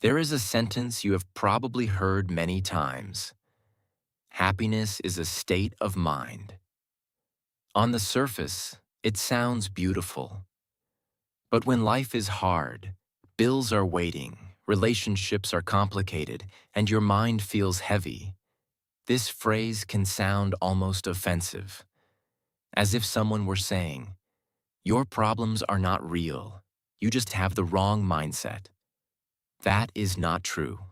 There is a sentence you have probably heard many times. Happiness is a state of mind. On the surface, it sounds beautiful. But when life is hard, bills are waiting, relationships are complicated, and your mind feels heavy, this phrase can sound almost offensive, as if someone were saying, "Your problems are not real. You just have the wrong mindset." That is not true.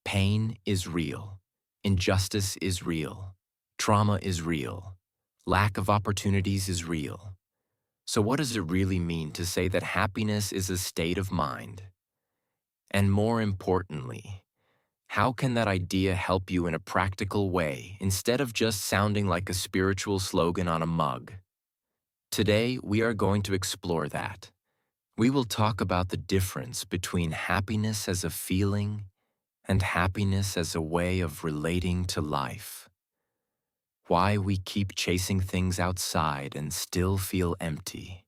Pain is real. Injustice is real. Trauma is real. Lack of opportunities is real. So what does it really mean to say that happiness is a state of mind? And more importantly, how can that idea help you in a practical way instead of just sounding like a spiritual slogan on a mug? Today, we are going to explore that. We will talk about the difference between happiness as a feeling and happiness as a way of relating to life. Why we keep chasing things outside and still feel empty.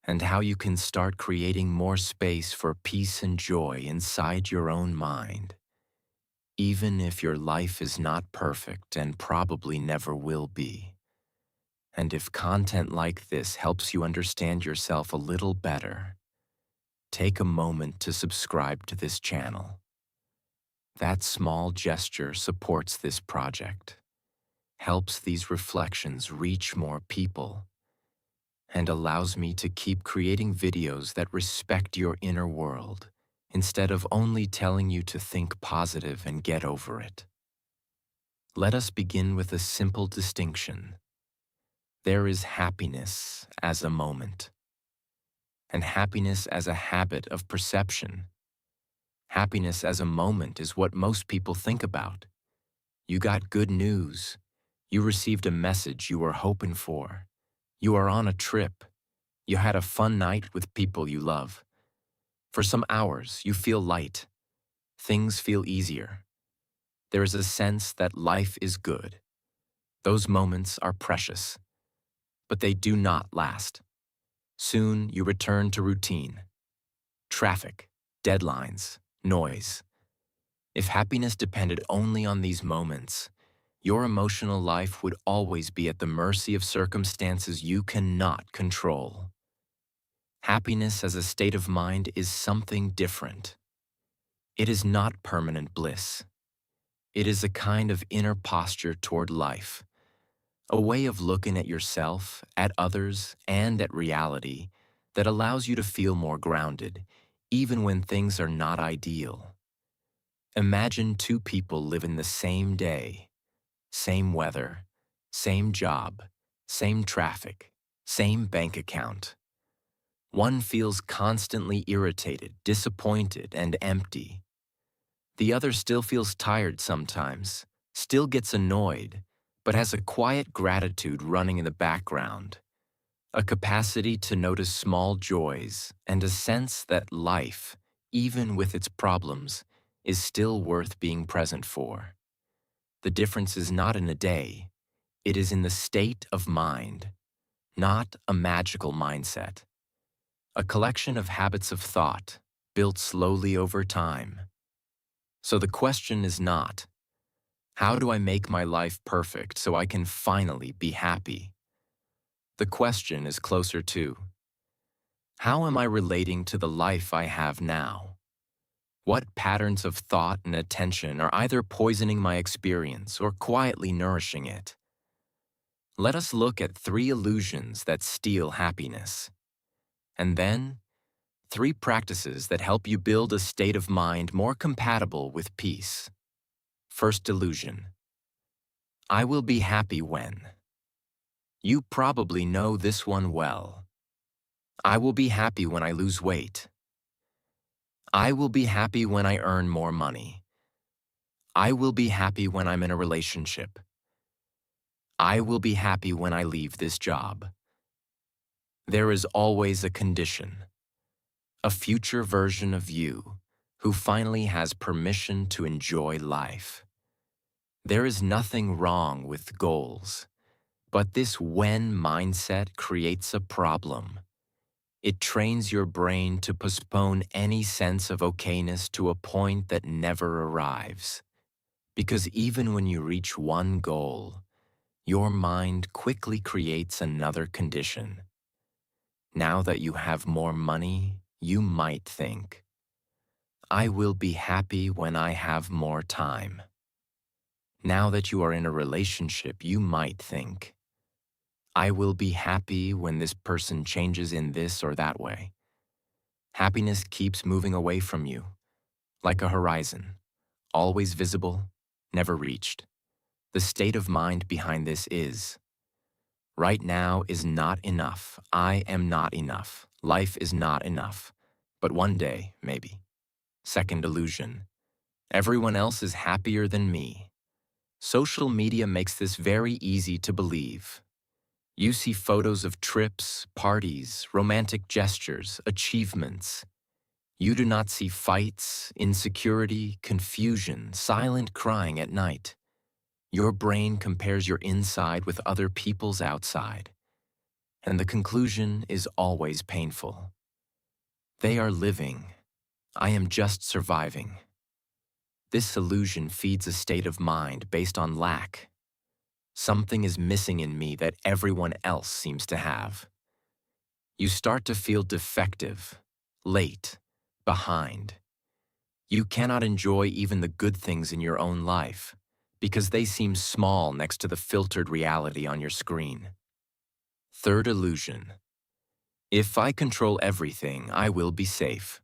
And how you can start creating more space for peace and joy inside your own mind, even if your life is not perfect and probably never will be. And if content like this helps you understand yourself a little better, take a moment to subscribe to this channel. That small gesture supports this project, helps these reflections reach more people, and allows me to keep creating videos that respect your inner world instead of only telling you to think positive and get over it. Let us begin with a simple distinction. There is happiness as a moment, and happiness as a habit of perception. Happiness as a moment is what most people think about. You got good news. You received a message you were hoping for. You are on a trip. You had a fun night with people you love. For some hours, you feel light. Things feel easier. There is a sense that life is good. Those moments are precious, but they do not last. Soon you return to routine. Traffic, deadlines, noise. If happiness depended only on these moments, your emotional life would always be at the mercy of circumstances you cannot control. Happiness as a state of mind is something different. It is not permanent bliss. It is a kind of inner posture toward life, a way of looking at yourself, at others, and at reality that allows you to feel more grounded, even when things are not ideal. Imagine two people living the same day, same weather, same job, same traffic, same bank account. One feels constantly irritated, disappointed, and empty. The other still feels tired sometimes, still gets annoyed, but has a quiet gratitude running in the background, a capacity to notice small joys, and a sense that life, even with its problems, is still worth being present for. The difference is not in a day, it is in the state of mind, not a magical mindset. A collection of habits of thought, built slowly over time. So the question is not, how do I make my life perfect so I can finally be happy? The question is closer to, how am I relating to the life I have now? What patterns of thought and attention are either poisoning my experience or quietly nourishing it? Let us look at 3 illusions that steal happiness. And then, 3 practices that help you build a state of mind more compatible with peace. First illusion. I will be happy when. You probably know this one well. I will be happy when I lose weight. I will be happy when I earn more money. I will be happy when I'm in a relationship. I will be happy when I leave this job. There is always a condition, a future version of you who finally has permission to enjoy life. There is nothing wrong with goals, but this when mindset creates a problem. It trains your brain to postpone any sense of okayness to a point that never arrives. Because even when you reach one goal, your mind quickly creates another condition. Now that you have more money, you might think, I will be happy when I have more time. Now that you are in a relationship, you might think, I will be happy when this person changes in this or that way. Happiness keeps moving away from you, like a horizon, always visible, never reached. The state of mind behind this is, right now is not enough. I am not enough. Life is not enough. But one day, maybe. Second illusion. Everyone else is happier than me. Social media makes this very easy to believe. You see photos of trips, parties, romantic gestures, achievements. You do not see fights, insecurity, confusion, silent crying at night. Your brain compares your inside with other people's outside. And the conclusion is always painful. They are living. I am just surviving. This illusion feeds a state of mind based on lack. Something is missing in me that everyone else seems to have. You start to feel defective, late, behind. You cannot enjoy even the good things in your own life because they seem small next to the filtered reality on your screen. Third illusion. If I control everything, I will be safe.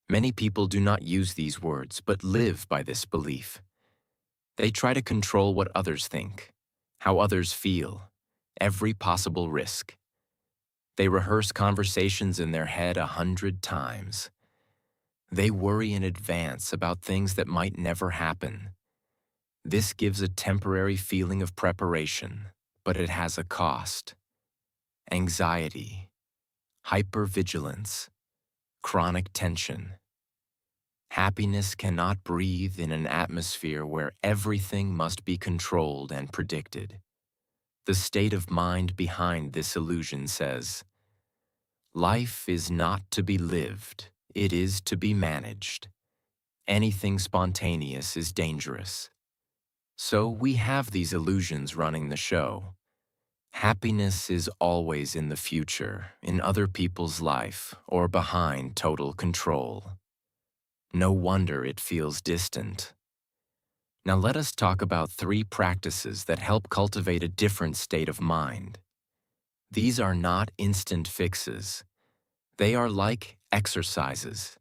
Many people do not use these words but live by this belief. They try to control what others think, how others feel, every possible risk. They rehearse conversations in their head 100 times. They worry in advance about things that might never happen. This gives a temporary feeling of preparation, but it has a cost. Anxiety, hypervigilance, chronic tension. Happiness cannot breathe in an atmosphere where everything must be controlled and predicted. The state of mind behind this illusion says, life is not to be lived, it is to be managed. Anything spontaneous is dangerous. So we have these illusions running the show. Happiness is always in the future, in other people's life, or behind total control. No wonder it feels distant. Now let us talk about 3 practices that help cultivate a different state of mind. These are not instant fixes. They are like exercises.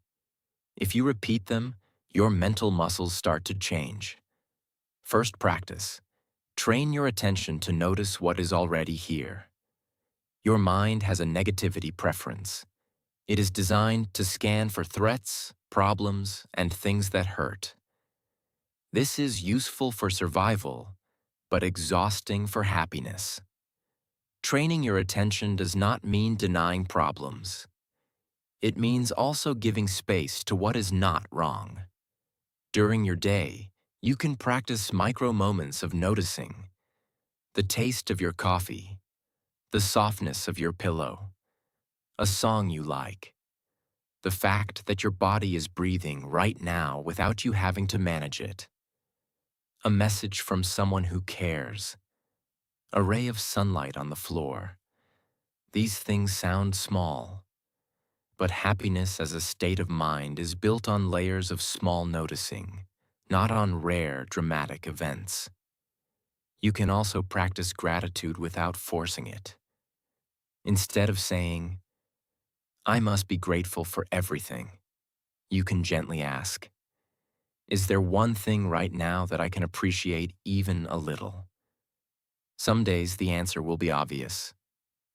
If you repeat them, your mental muscles start to change. First practice. Train your attention to notice what is already here. Your mind has a negativity preference. It is designed to scan for threats, problems, and things that hurt. This is useful for survival, but exhausting for happiness. Training your attention does not mean denying problems. It means also giving space to what is not wrong. During your day, you can practice micro moments of noticing the taste of your coffee, the softness of your pillow, a song you like, the fact that your body is breathing right now without you having to manage it, a message from someone who cares, a ray of sunlight on the floor. These things sound small, but happiness as a state of mind is built on layers of small noticing, not on rare, dramatic events. You can also practice gratitude without forcing it. Instead of saying, I must be grateful for everything, you can gently ask, is there one thing right now that I can appreciate even a little? Some days the answer will be obvious.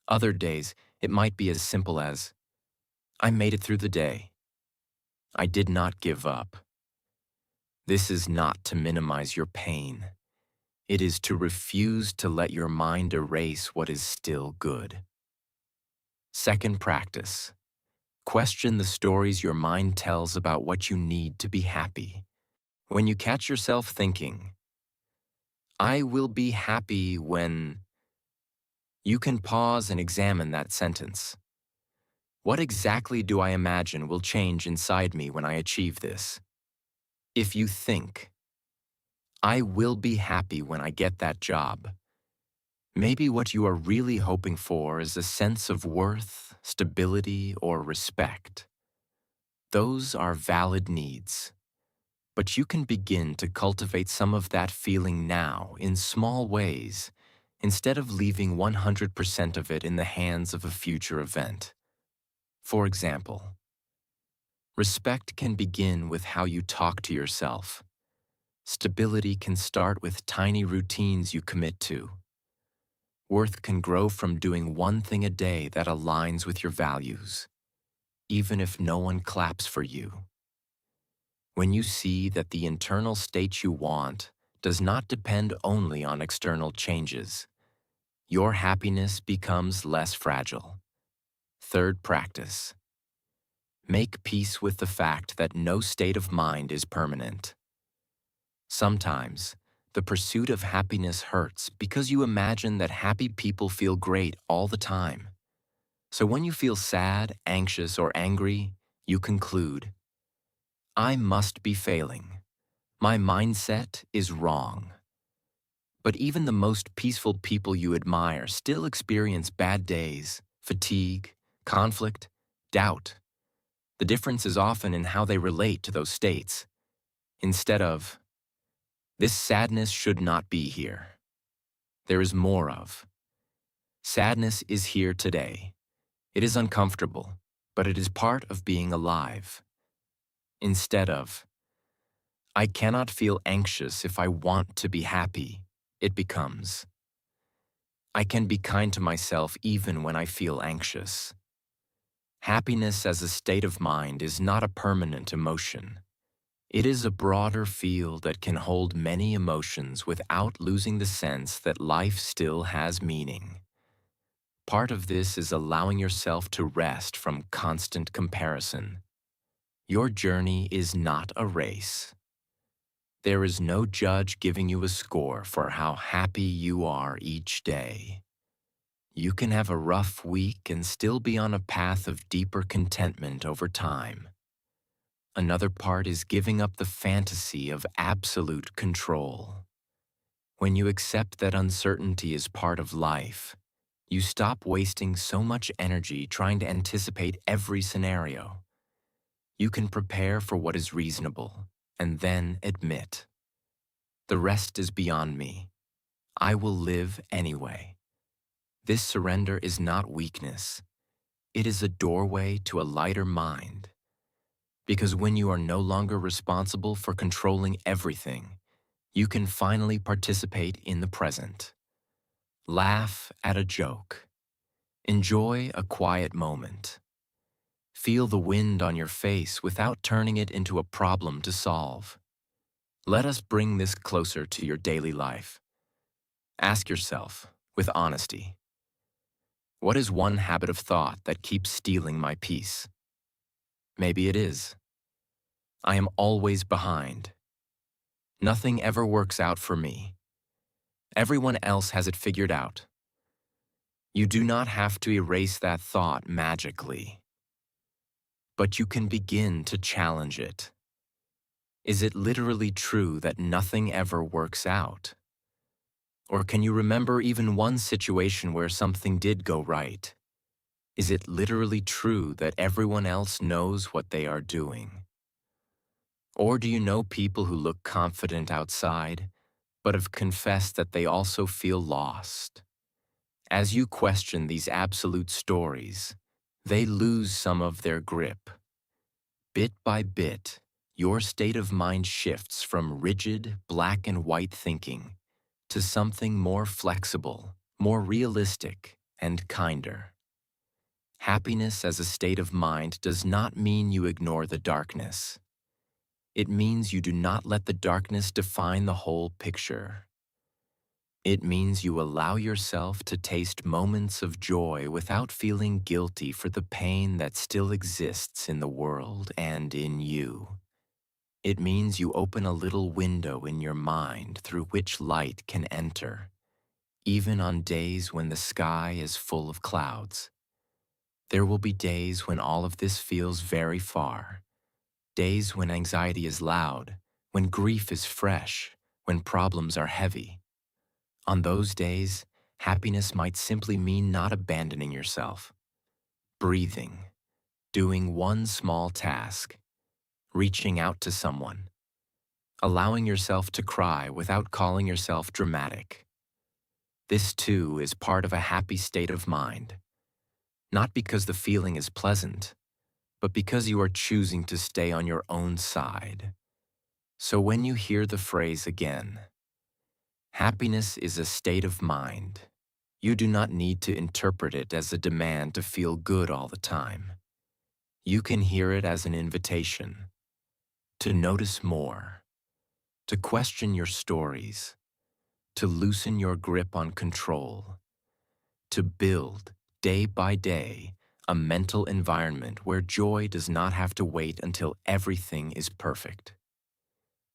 Other days it might be as simple as, I made it through the day. I did not give up. This is not to minimize your pain. It is to refuse to let your mind erase what is still good. Second practice. Question the stories your mind tells about what you need to be happy. When you catch yourself thinking, I will be happy when, you can pause and examine that sentence. What exactly do I imagine will change inside me when I achieve this? If you think, I will be happy when I get that job, maybe what you are really hoping for is a sense of worth, stability, or respect. Those are valid needs, but you can begin to cultivate some of that feeling now in small ways instead of leaving 100% of it in the hands of a future event. For example, respect can begin with how you talk to yourself. Stability can start with tiny routines you commit to. Worth can grow from doing one thing a day that aligns with your values, even if no one claps for you. When you see that the internal state you want does not depend only on external changes, your happiness becomes less fragile. Third practice. Make peace with the fact that no state of mind is permanent. Sometimes, the pursuit of happiness hurts because you imagine that happy people feel great all the time. So when you feel sad, anxious, or angry, you conclude, I must be failing. My mindset is wrong. But even the most peaceful people you admire still experience bad days, fatigue, conflict, doubt. The difference is often in how they relate to those states. Instead of, this sadness should not be here, there is more of, sadness is here today. It is uncomfortable, but it is part of being alive. Instead of, I cannot feel anxious if I want to be happy, it becomes, I can be kind to myself even when I feel anxious. Happiness as a state of mind is not a permanent emotion. It is a broader field that can hold many emotions without losing the sense that life still has meaning. Part of this is allowing yourself to rest from constant comparison. Your journey is not a race. There is no judge giving you a score for how happy you are each day. You can have a rough week and still be on a path of deeper contentment over time. Another part is giving up the fantasy of absolute control. When you accept that uncertainty is part of life, you stop wasting so much energy trying to anticipate every scenario. You can prepare for what is reasonable and then admit, the rest is beyond me. I will live anyway. This surrender is not weakness. It is a doorway to a lighter mind. Because when you are no longer responsible for controlling everything, you can finally participate in the present. Laugh at a joke. Enjoy a quiet moment. Feel the wind on your face without turning it into a problem to solve. Let us bring this closer to your daily life. Ask yourself, with honesty, what is one habit of thought that keeps stealing my peace? Maybe it is, I am always behind. Nothing ever works out for me. Everyone else has it figured out. You do not have to erase that thought magically, but you can begin to challenge it. Is it literally true that nothing ever works out? Or can you remember even one situation where something did go right? Is it literally true that everyone else knows what they are doing? Or do you know people who look confident outside, but have confessed that they also feel lost? As you question these absolute stories, they lose some of their grip. Bit by bit, your state of mind shifts from rigid, black and white thinking to something more flexible, more realistic, and kinder. Happiness as a state of mind does not mean you ignore the darkness. It means you do not let the darkness define the whole picture. It means you allow yourself to taste moments of joy without feeling guilty for the pain that still exists in the world and in you. It means you open a little window in your mind through which light can enter, even on days when the sky is full of clouds. There will be days when all of this feels very far, days when anxiety is loud, when grief is fresh, when problems are heavy. On those days, happiness might simply mean not abandoning yourself, breathing, doing one small task, reaching out to someone, allowing yourself to cry without calling yourself dramatic. This too is part of a happy state of mind, not because the feeling is pleasant, but because you are choosing to stay on your own side. So when you hear the phrase again, happiness is a state of mind, you do not need to interpret it as a demand to feel good all the time. You can hear it as an invitation to notice more, to question your stories, to loosen your grip on control, to build, day by day, a mental environment where joy does not have to wait until everything is perfect.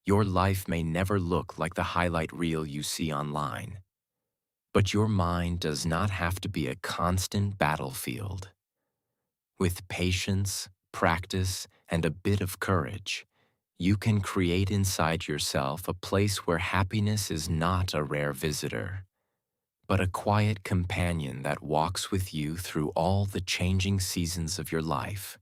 Your life may never look like the highlight reel you see online, but your mind does not have to be a constant battlefield. With patience, practice, and a bit of courage, you can create inside yourself a place where happiness is not a rare visitor, but a quiet companion that walks with you through all the changing seasons of your life.